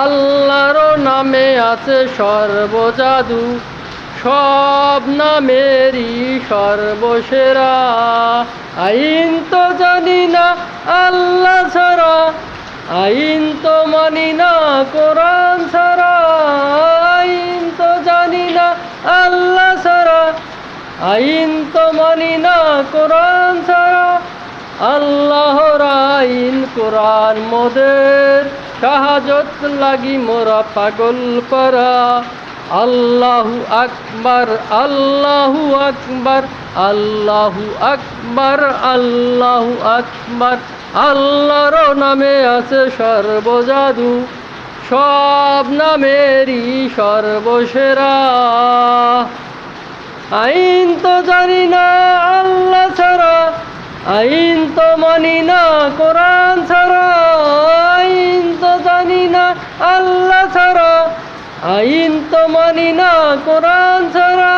আল্লাহর নামে আছে সর্বজাদু, সব নামেরই সর্বসেরা। আইন তো জানি না আল্লাহ ছাড়া, আইন তো মানি না কোরআন ছাড়া। আইন তো জানি না আল্লাহ ছাড়া, আইন তো মানি না কোরআন ছাড়া। আল্লাহর আইন কোরআন মোদের, শাহাজত লাগি মোরা পাগল পারা। আল্লাহু আকবার, আল্লাহু আকবার, আল্লাহু আকবার, আল্লাহু আকবার। আল্লাহর নামে আছে সর্বজাদু, সব নামেরই সর্বসেরা। আইন তো জানি না আল্লাহ ছাড়া, আইন তো মানি না কোরআন ছাড়া। আইন তো জানি না আল্লাহ ছাড়া, আইন তো মানি না কোরআন ছাড়া।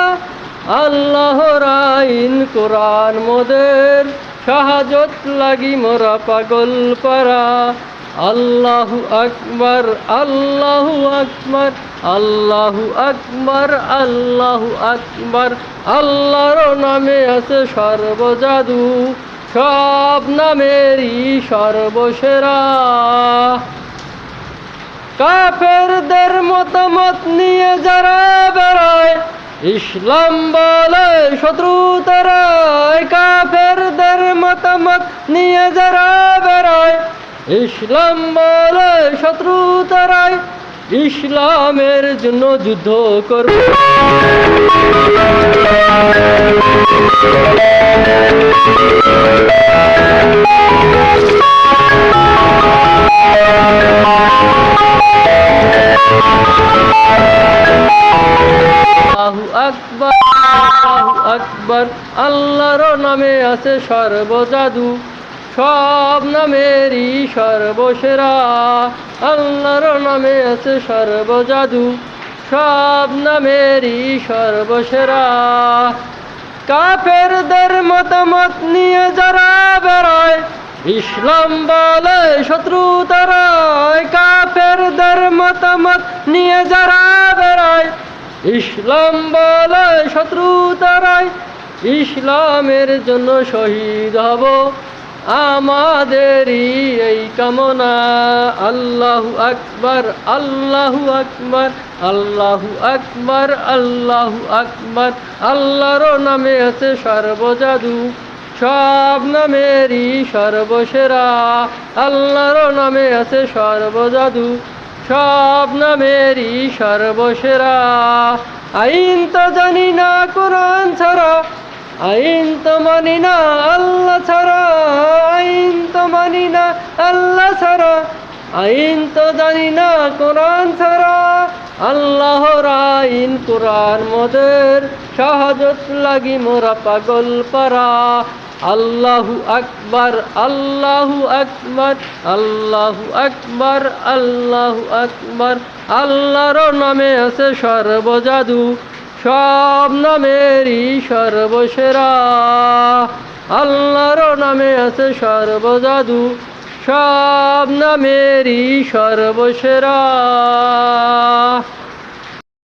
আল্লাহর আইন কোরআন মোদের, শাহাজত লাগি মোরা পাগল পারা। আল্লাহু আকবার, আল্লাহু আকবার, আল্লাহু আকবার, আল্লাহু আকবার। আল্লাহর নামে আছে সর্বজাদু, সব নামেরই সর্বসেরা। কাফেরদের মতামত নিয়ে যারা বেড়ায়, ইসলাম বলে শত্রু তারাই। কাফেরদের মতামত নিয়ে যারা বেড়ায়, ইসলাম বলে শত্রু তারাই। ইসলামের জন্য যুদ্ধ করব, আল্লাহু আকবার, আল্লাহু আকবার। আল্লাহর নামে আছে সর্বজাদু, সব নামেরই সর্বসেরা। আল্লাহর নামে আছে সর্বজাদু, সব নামেরই সর্বসেরা। কাফেরদের মতামত নিয়ে যারা বেড়ায়, ইসলাম বলে শত্রু তারাই। কাফেরদের মতামত নিয়ে যারা বেড়ায়, ইসলাম বলে শত্রু তারাই। ইসলামের জন্য শহীদ হব আমাদেরই এই কামনা। আল্লাহু আকবার, আল্লাহু আকবার, আল্লাহু আকবার, আল্লাহু আকবার। আল্লাহর নামে আছে সর্বজাদু, সব নামেরই সর্বসেরা। আল্লাহর নামে আছে সর্বজাদু, সব নামেরই সর্বসেরা। আইন তো জানি না কোরআন ছাড়া, আইন তো মানি না আল্লাহ ছাড়া। আইন তো মানি না আল্লাহ ছাড়া, আইন তো জানি না কোরআন ছাড়া। আল্লাহর আইন কোরআন মোদের, শাহাদত লাগি মোরা পাগল পারা। আল্লাহু আকবার, আল্লাহু আকবার, আল্লাহু আকবার, আল্লাহু আকবার। আল্লাহর নামে আছে সর্বজাদু, সব নামেরই সর্বসেরা। আল্লাহর নামে আছে সর্বজাদু, সব নামেরই সর্বসেরা।